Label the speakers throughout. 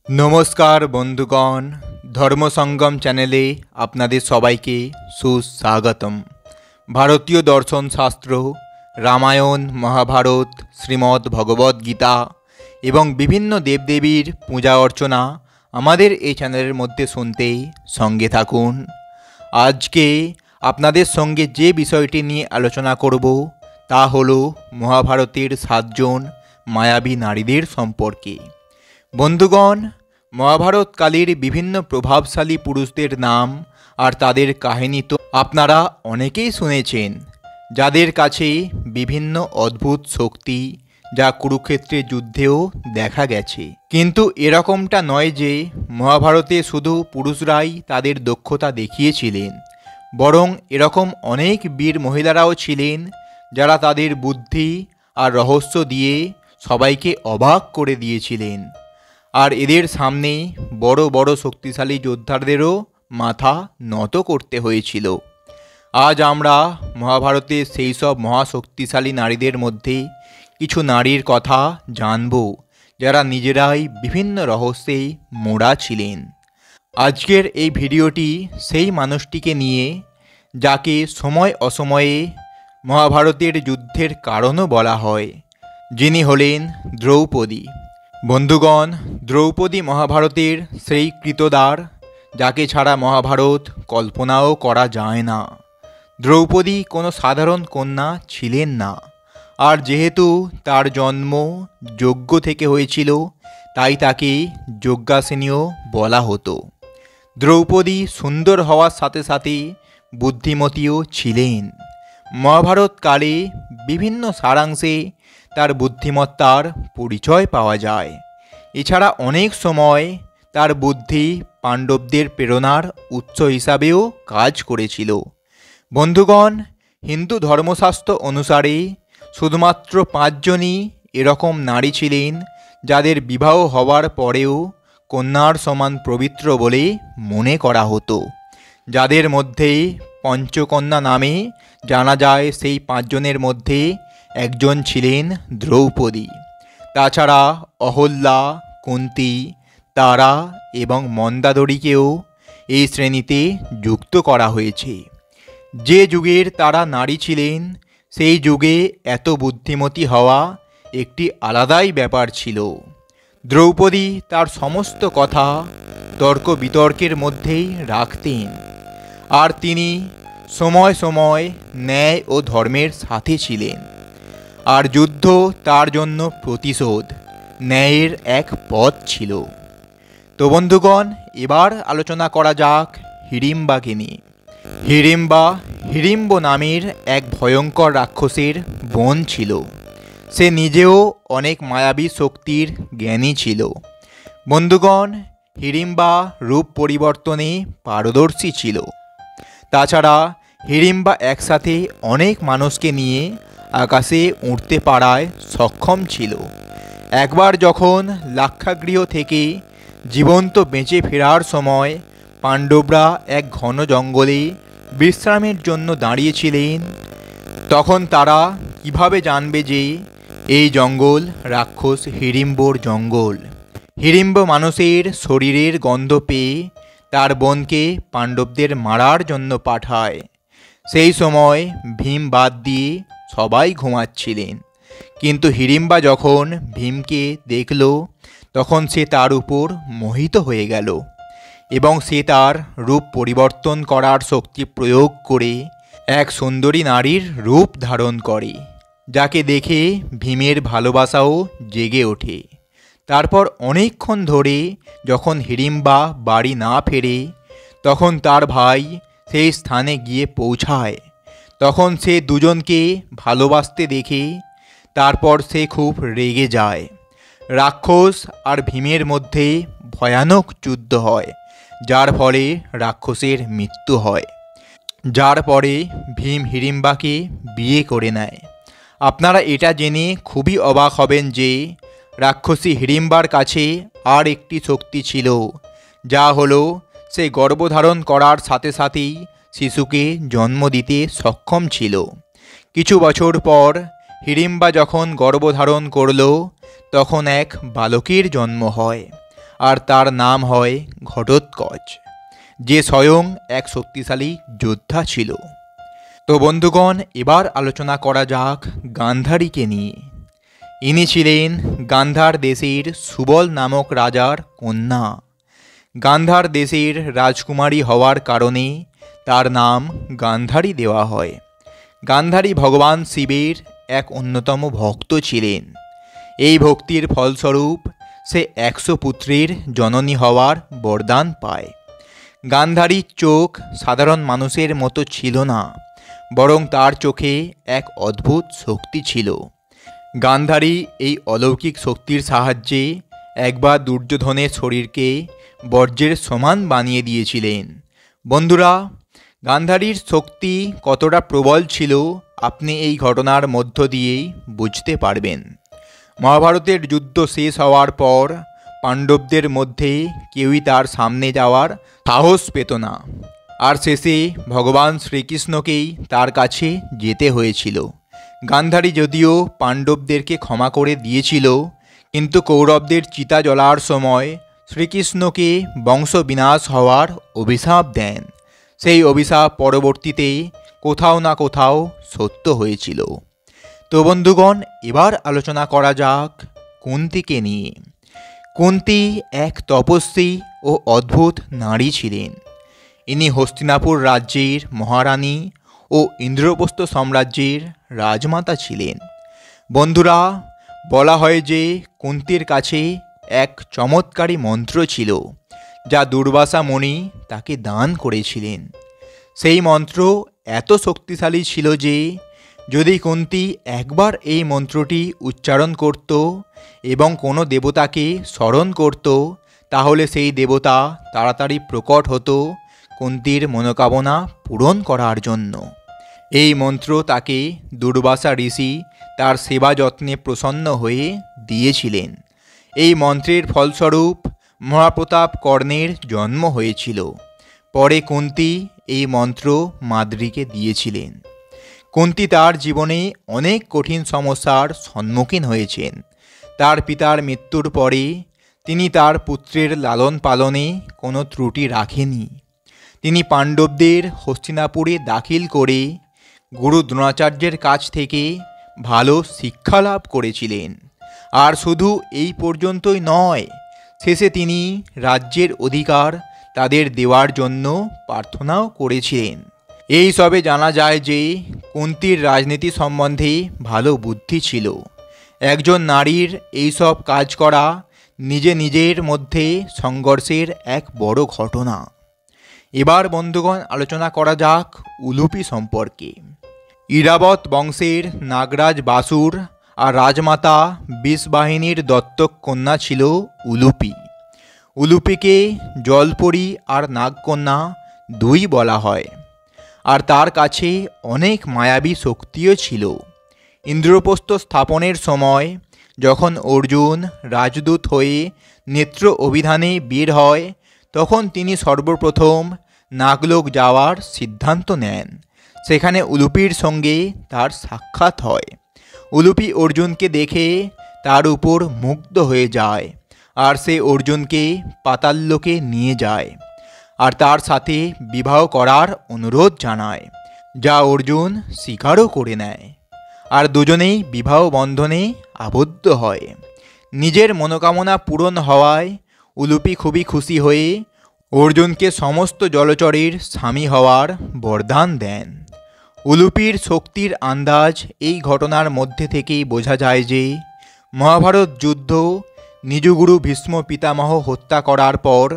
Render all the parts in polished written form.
Speaker 1: नमस्कार बंधुगण, धर्म संगम चैनेले आपनादेर सबाइके सुस्वागतम। भारतीय दर्शन शास्त्र, रामायण, महाभारत, श्रीमद् भगवद गीता एवं विभिन्न देवदेवीर पूजा अर्चना आमादेर ए चैनेलेर मध्य सुनते संगे थाकुन। आज के आपनादेर संगे जे विषयटी निये आलोचना करब ता हलो महाभारतेर 7 जन मायाबी नारीदेर सम्पर्के। बंधुगण, महाभारत कालेर विभिन्न प्रभावशाली पुरुषदेर नाम और तादेर काहिनी तो आपनारा अनेकेई शुनेछेन, जादेर काछे विभिन्न अद्भुत शक्ति जा कुरुक्षेत्रेर युद्धेओ देखा गेछे। किन्तु एरकमटा नय जे महाभारते शुधु पुरुषराई तादेर दक्षता देखिएछिलेन, बरং एरकम अनेक वीर महिलाराओ छिलेन जारा तादेर बुद्धि और रहस्य दिए सबाइके अबाक करे दिएछिलेन। और एদের सामने बड़ो बड़ो शक्तिशाली योद्धादेरो माथा নত करते হয়েছিল। आज आमरा महाभारते सेई सब महाशक्तिशाली नारीदेर मध्य किछु नारीर कथा जानबो जारा निजेराई विभिन्न रहस्ये मोड़ा छिलेन। आजकेर এই ভিডিওটি সেই মানুষটিকে নিয়ে যাকে সময় অসময়ে মহাভারতের যুদ্ধের কারণও বলা হয়, যিনি হলেন দ্রৌপদী। बंधुगण, द्रौपदी महाभारतेर सेई कृतदार जाके छाड़ा महाभारत कल्पनाओ करा जाए ना। द्रौपदी कोनो साधारण कन्या छिलेन ना, और जेहेतु तार जन्म यज्ञ थेके हयेछिलो ताई ताके यज्ञासिनीओ बला हतो। द्रौपदी सुंदर हওয়ার साथे साथे बुद्धिमतीओ छिलेन। महाभारत काले विभिन्न सारांशे तार बुद्धिमत्तार परिचय पावा जाए। एछाड़ा अनेक समय तार बुद्धि पांडवदेर प्रेरणार उत्स हिसाबेओ काज करेछिलो। बंधुगण, हिंदू धर्मशास्त्र अनुसारे शुधुमात्र 5 जनी एरकम नारी छिलेन जादेर विवाह हওয়ার परेओ कन्यार समान पवित्र बोले मने करा हतो। जादेर मध्य पंचकन्या नामे जाना जाए सेई 5 जनेर मध्य एकजन छिलेन द्रौपदी। ताछाड़ा अहल्या, कुंती, तारा एवं मंदादरीकेও এই শ্রেণীতে যুক্ত করা হয়েছে। যে যুগের তারা নারী ছিলেন সেই যুগে এত বুদ্ধিমতী হওয়া একটি আলাদাই ব্যাপার ছিল। দ্রৌপদী তার সমস্ত কথা তর্ক বিতর্কের মধ্যেই রাখতেন, আর তিনি সময় সময় ন্যায় ও ধর্মের সাথে ছিলেন। আর যুদ্ধ তার জন্য প্রতিশোধ ন্যায়ের এক পথ ছিল। তো বন্ধুগণ, এবার আলোচনা করা যাক হিড়িম্বাকে নিয়ে। হিড়িম্ব নামের এক ভয়ঙ্কর রাক্ষসের বোন ছিল। সে নিজেও অনেক মায়াবী শক্তির জ্ঞানী ছিল। বন্ধুগণ, হিড়িম্বা রূপ পরিবর্তনে পারদর্শী ছিল। তাছাড়া হিড়িম্বা একসাথে অনেক মানুষকে নিয়ে आकाशे उड़ते पाराय सक्षम छिलो। एकबार जखन लाक्षागृह थेके जीवंत बेঁচে फेरार समय पांडवरा एक घन जंगले विश्रामेर जन्य दाঁড়িয়েছিলেন, तखन तारा किभाबे जानबे जे এই जंगल राक्षस हिड़िम्बर जंगल। हिड़िम्ब मानुषेर शरीरेर गन्ध पेये तार बोनके पांडवदेर मारार जन्य पाठाय। सेई समय भीम बाद दिए सबाई घुमाच्छिलेन, किन्तु हिड़िम्बा जखन भीमके देखलो तखन से तार उपर मोहित हये गेल एबं से तार रूप परिवर्तन करार शक्ति प्रयोग करे एक सुंदरी नारीर रूप धारण करे, जाके देखे भीमेर भालोबासाओ जेगे ओठे। तारपर अनेकक्षण धरे जखन हिड़िम्बा बाड़ी ना फेरे तखन तार भाई सेई स्थाने गिये पौঁছায়। तखन से दुजनके भालोबासते देखे तारपर से खूब रेगे जाए। राक्षस और भीमेर मध्य भयानक युद्ध हय, जार फले राक्षसेर मृत्यु हय। जार परे भीम हिड़िम्बाके बिये करे नेয়। आपनारा एटा जेने खूबই অবাক हबेन जे राक्षसी हिड़िम्बार काछे आर एकटी शक्ति छिलो, जा हलो से गर्भधारण करार साथे साथेई शिशुके जन्म दीते सक्षम छिलो। किछु बछर पर हिड़िम्बा जखन गर्भधारण करलो तखन एक बालकेर जन्म हय আর তার নাম হয় ঘটোৎকচ, যে স্বয়ং এক শক্তিশালী যোদ্ধা ছিল। তো বন্ধুগণ, এবার আলোচনা করা যাক গান্ধারীকে নিয়ে। ইনি ছিলেন গান্ধার দেশের সুবল নামক রাজার কন্যা। গান্ধার দেশের রাজকুমারী হওয়ার কারণে তার নাম গান্ধারী দেওয়া হয়। গান্ধারী ভগবান শিবের এক অন্যতম ভক্ত ছিলেন। এই ভক্তির ফলস্বরূপ সে 100 পুত্রের জননী হওয়ার বরদান পায়। গান্ধারীর চোখ সাধারণ মানুষের মতো ছিল না, বরং তার চোখে এক অদ্ভুত শক্তি ছিল। গান্ধারী এই অলৌকিক শক্তির সাহায্যে একবার দুর্যোধনের শরীরকে বজ্রের সমান বানিয়ে দিয়েছিলেন। বন্ধুরা, গান্ধারীর শক্তি কতটা প্রবল ছিল আপনি এই ঘটনার মধ্য দিয়েই বুঝতে পারবেন। মহাভারতের যুদ্ধ শেষ হওয়ার পর পাণ্ডবদের মধ্যে কেউই তার সামনে যাওয়ার সাহস পেত না, আর শেষে ভগবান শ্রীকৃষ্ণকেই তার কাছে যেতে হয়েছিল। গান্ধারী যদিও পাণ্ডবদেরকে ক্ষমা করে দিয়েছিল, কিন্তু কৌরবদের চিতা জ্বলার সময় শ্রীকৃষ্ণকে বংশবিনাশ হওয়ার অভিশাপ দেন। সেই অভিশাপ পরবর্তীতে কোথাও না কোথাও সত্য হয়েছিল। তো বন্ধুগণ, এবার আলোচনা করা যাক কুন্তিকে নিয়ে। কুন্তি এক তপস্বী ও অদ্ভুত নারী ছিলেন। ইনি হস্তিনাপুর রাজ্যের মহারানী ও ইন্দ্রপ্রস্থ সাম্রাজ্যের রাজমাতা ছিলেন। বন্ধুরা, বলা হয় যে কুন্তির কাছে এক চমৎকারী মন্ত্র ছিল, যা দুর্বাসা মুনি তাকে দান করেছিলেন। সেই মন্ত্র এত শক্তিশালী ছিল যে যদি কুন্তি একবার এই মন্ত্রটি উচ্চারণ করত এবং কোনো দেবতাকে স্মরণ করত, তাহলে সেই দেবতা তাড়াতাড়ি প্রকট হতো কুন্তির মনোকামনা পূরণ করার জন্য। এই মন্ত্র তাকে দুর্বাসা ঋষি তার সেবা যত্নে প্রসন্ন হয়ে দিয়েছিলেন। এই মন্ত্রের ফলস্বরূপ মহাপ্রতাপ কর্ণের জন্ম হয়েছিল। পরে কুন্তি এই মন্ত্র মাদ্রীকে দিয়েছিলেন। কুন্তি তার জীবনে অনেক কঠিন সমস্যার সম্মুখীন হয়েছেন। তার পিতার মৃত্যুর পরে তিনি তার পুত্রের লালন পালনে কোনো ত্রুটি রাখেনি। তিনি পাণ্ডবদের হস্তিনাপুরে দাখিল করে গুরু দ্রোণাচার্যের কাছ থেকে ভালো শিক্ষা লাভ করেছিলেন। আর শুধু এই পর্যন্তই নয়, শেষে তিনি রাজ্যের অধিকার তাদের দেওয়ার জন্য প্রার্থনাও করেছিলেন। এই সবে জানা যায় যে কুন্তির রাজনীতি সম্বন্ধে ভালো বুদ্ধি ছিল। একজন নারীর এইসব কাজ করা নিজের মধ্যে সংঘর্ষের এক বড় ঘটনা। এবার বন্ধুগণ, আলোচনা করা যাক উলুপি সম্পর্কে। ইরাবত বংশের নাগরাজ বাসুর আর রাজমাতা বিষবাহিনীর দত্তক কন্যা ছিল উলুপি। উলুপিকে জলপরী আর নাগকন্যা দুই বলা হয়, আর তার কাছে অনেক মায়াবী শক্তিও ছিল। ইন্দ্রপ্রস্থ স্থাপনের সময় যখন অর্জুন রাজদূত হয়ে নেত্র অভিধানে বের হয়, তখন তিনি সর্বপ্রথম নাগলোক যাওয়ার সিদ্ধান্ত নেন। সেখানে উলুপির সঙ্গে তার সাক্ষাৎ হয়। উলুপি অর্জুনকে দেখে তার উপর মুগ্ধ হয়ে যায়, আর সে অর্জুনকে পাতাললোকে নিয়ে যায় আর তার সাথে বিবাহ করার অনুরোধ জানায়, যা অর্জুন স্বীকারও করে নেয়। আর দুজনেই বিবাহ বন্ধনে আবদ্ধ হয়। নিজের মনোকামনা পূরণ হওয়ায় উলুপি খুবই খুশি হয়ে অর্জুনকে সমস্ত জলচরের স্বামী হওয়ার বরদান দেন। উলুপির শক্তির আন্দাজ এই ঘটনার মধ্যে থেকেই বোঝা যায় যে মহাভারত যুদ্ধ নিজগুরু ভীষ্ম পিতামহ হত্যা করার পর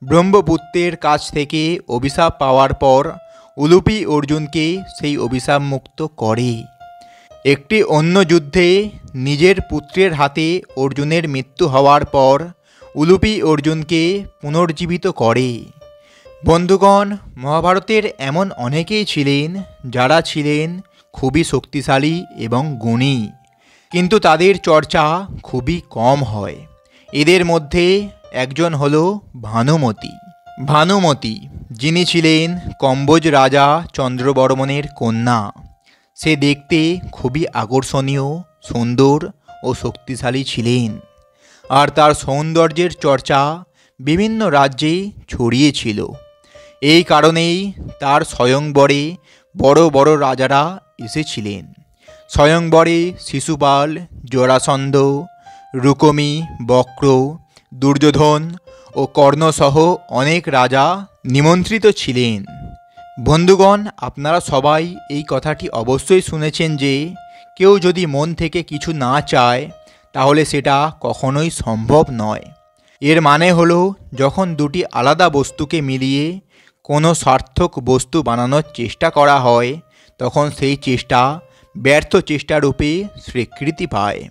Speaker 1: ব্রহ্মপুত্রের কাছ থেকে অভিশাপ পাওয়ার পর উলুপি অর্জুনকে সেই অভিশাপ মুক্ত করে। একটি অন্য যুদ্ধে নিজের পুত্রের হাতে অর্জুনের মৃত্যু হওয়ার পর উলুপি অর্জুনকে পুনর্জীবিত করে। বন্ধুগণ, মহাভারতের এমন অনেকেই ছিলেন যারা ছিলেন খুবই শক্তিশালী এবং গুণী, কিন্তু তাদের চর্চা খুবই কম হয়। এদের মধ্যে একজন হল ভানুমতি। ভানুমতি, যিনি ছিলেন কম্বোজ রাজা চন্দ্রবর্মনের কন্যা। সে দেখতে খুবই আকর্ষণীয়, সুন্দর ও শক্তিশালী ছিলেন। আর তার সৌন্দর্যের চর্চা বিভিন্ন রাজ্যে ছড়িয়েছিল। এই কারণেই তার স্বয়ংবরে বড় বড় রাজারা এসেছিলেন। স্বয়ংবরে শিশুপাল, জরাসন্ধ, রুকমি, বক্র, দুর্যোধন ও কর্ণসহ অনেক রাজা নিমন্ত্রিত ছিলেন। বন্ধুগণ, আপনারা সবাই এই কথাটি অবশ্যই শুনেছেন যে কেউ যদি মন থেকে কিছু না চায় তাহলে সেটা কখনোই সম্ভব নয়। এর মানে হলো যখন দুটি আলাদা বস্তুকে মিলিয়ে কোনো সার্থক বস্তু বানানোর চেষ্টা করা হয় তখন সেই চেষ্টা ব্যর্থ চেষ্টারূপে স্বীকৃতি পায়।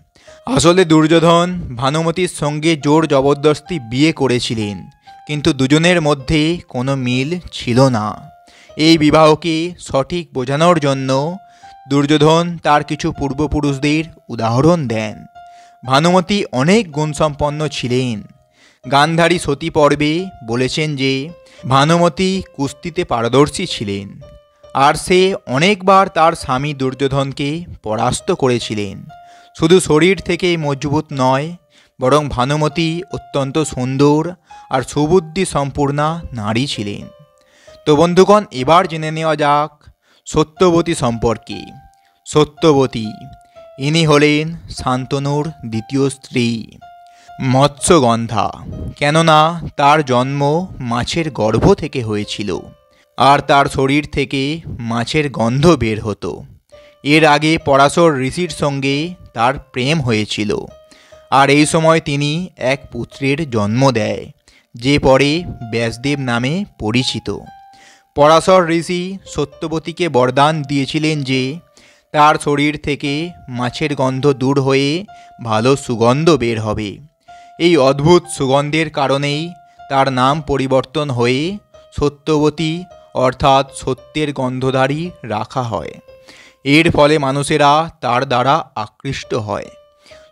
Speaker 1: আসলে দুর্যোধন ভানুমতির সঙ্গে জোর জবরদস্তি বিয়ে করেছিলেন, কিন্তু দুজনের মধ্যে কোনো মিল ছিল না। এই বিবাহকে সঠিক বোঝানোর জন্য দুর্যোধন তার কিছু পূর্বপুরুষদের উদাহরণ দেন। ভানুমতি অনেক গুণসম্পন্ন ছিলেন। গান্ধারী সতী পর্বে বলেছেন যে ভানুমতি কুস্তিতে পারদর্শী ছিলেন, আর সে অনেকবার তার স্বামী দুর্যোধনকে পরাস্ত করেছিলেন। শুধু শরীর থেকেই মজবুত নয়, বরং ভানুমতি অত্যন্ত সুন্দর আর সুবুদ্ধি সম্পূর্ণা নারী ছিলেন। তো বন্ধুগণ, এবার জেনে নেওয়া যাক সত্যবতী সম্পর্কে। সত্যবতী ইনি হলেন শান্তনুর দ্বিতীয় স্ত্রী, মৎস্যগন্ধা। কেননা তার জন্ম মাছের গর্ভ থেকে হয়েছিল, আর তার শরীর থেকে মাছের গন্ধ বের হতো। এর আগে পরাশর ঋষির সঙ্গে তার প্রেম হয়েছিল, আর এই সময় তিনি এক পুত্রের জন্ম দেয়, যে পরে ব্যাসদেব নামে পরিচিত। পরাশর ঋষি সত্যবতীকে বরদান দিয়েছিলেন যে তার শরীর থেকে মাছের গন্ধ দূর হয়ে ভালো সুগন্ধ বের হবে। এই অদ্ভুত সুগন্ধের কারণেই তার নাম পরিবর্তন হয়ে সত্যবতী অর্থাৎ সত্যের গন্ধধারী রাখা হয়। এর ফলে মানুষেরা তার দ্বারা আকৃষ্ট হয়।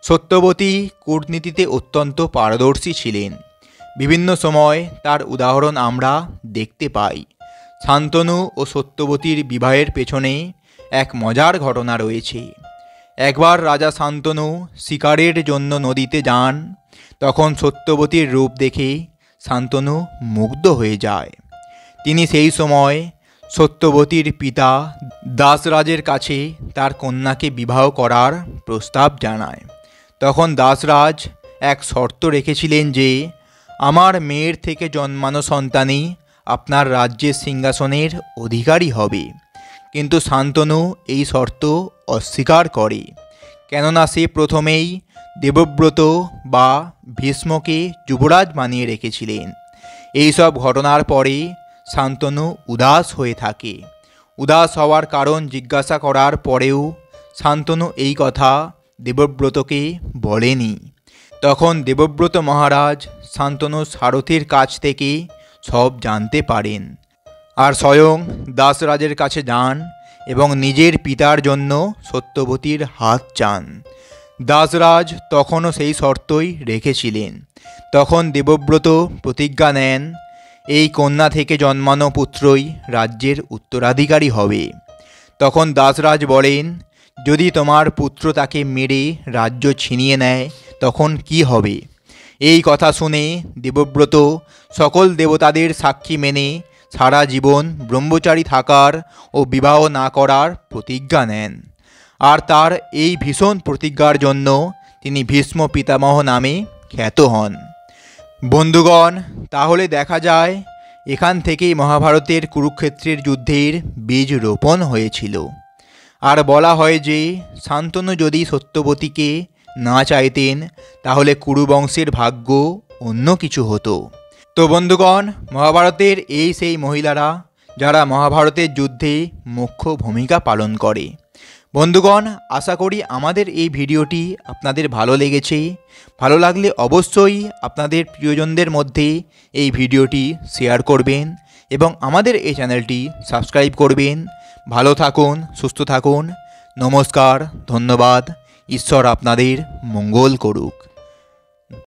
Speaker 1: সত্যবতী কূটনীতিতে অত্যন্ত পারদর্শী ছিলেন। বিভিন্ন সময় তার উদাহরণ আমরা দেখতে পাই। শান্তনু ও সত্যবতীর বিবাহের পেছনে এক মজার ঘটনা রয়েছে। একবার রাজা শান্তনু শিকারের জন্য নদীতে যান। তখন সত্যবতীর রূপ দেখে শান্তনু মুগ্ধ হয়ে যায়। তিনি সেই সময় সত্যবতীর পিতা দাসরাজের কাছে তার কন্যাকে বিবাহ করার প্রস্তাব জানায়। তখন দাসরাজ এক শর্ত রেখেছিলেন যে আমার মেয়ের থেকে জন্মানো সন্তানই আপনার রাজ্যের সিংহাসনের অধিকারী হবে। কিন্তু শান্তনু এই শর্ত অস্বীকার করে, কেননা সে প্রথমেই দেবব্রত বা ভীষ্মকে যুবরাজ বানিয়ে রেখেছিলেন। এইসব ঘটনার পরে শান্তনু উদাস হয়ে থাকে। উদাস হওয়ার কারণ জিজ্ঞাসা করার পরেও শান্তনু এই কথা দেবব্রতকে বলেনি। তখন দেবব্রত মহারাজ শান্তনু সারথীর কাছ থেকে সব জানতে পারেন, আর স্বয়ং দাসরাজের কাছে যান এবং নিজের পিতার জন্য সত্যবতীর হাত চান। দাসরাজ তখনও সেই শর্তই রেখেছিলেন। তখন দেবব্রত প্রতিজ্ঞা নেন, এই কন্যা থেকে জন্মানো পুত্রই রাজ্যের উত্তরাধিকারী হবে। তখন দাসরাজ বলেন, যদি তোমার পুত্র তাকে মেরে রাজ্য ছিনিয়ে নেয় তখন কি হবে? এই কথা শুনে দেবব্রত সকল দেবতাদের সাক্ষী মেনে সারা জীবন ব্রহ্মচারী থাকার ও বিবাহ না করার প্রতিজ্ঞা নেন। আর তার এই ভীষণ প্রতিজ্ঞার জন্য তিনি ভীষ্ম পিতামহ নামে খ্যাত হন। বন্ধুগণ, তাহলে দেখা যায় এখান থেকেই মহাভারতের কুরুক্ষেত্রের যুদ্ধের বীজ রোপণ হয়েছিল। আর বলা হয় যে শান্তনু যদি সত্যবতীকে না চাইতেন তাহলে কুরুবংশের ভাগ্য অন্য কিছু হতো। তো বন্ধুগণ, মহাভারতের এই সেই মহিলারা যারা মহাভারতের যুদ্ধে মুখ্য ভূমিকা পালন করে। বন্ধুগণ, আশা করি আমাদের এই ভিডিওটি আপনাদের ভালো লেগেছে। ভালো লাগলে অবশ্যই আপনাদের প্রিয়জনদের মধ্যে এই ভিডিওটি শেয়ার করবেন এবং আমাদের এই চ্যানেলটি সাবস্ক্রাইব করবেন। ভালো থাকুন, সুস্থ থাকুন। নমস্কার, ধন্যবাদ। ঈশ্বর আপনাদের মঙ্গল করুক।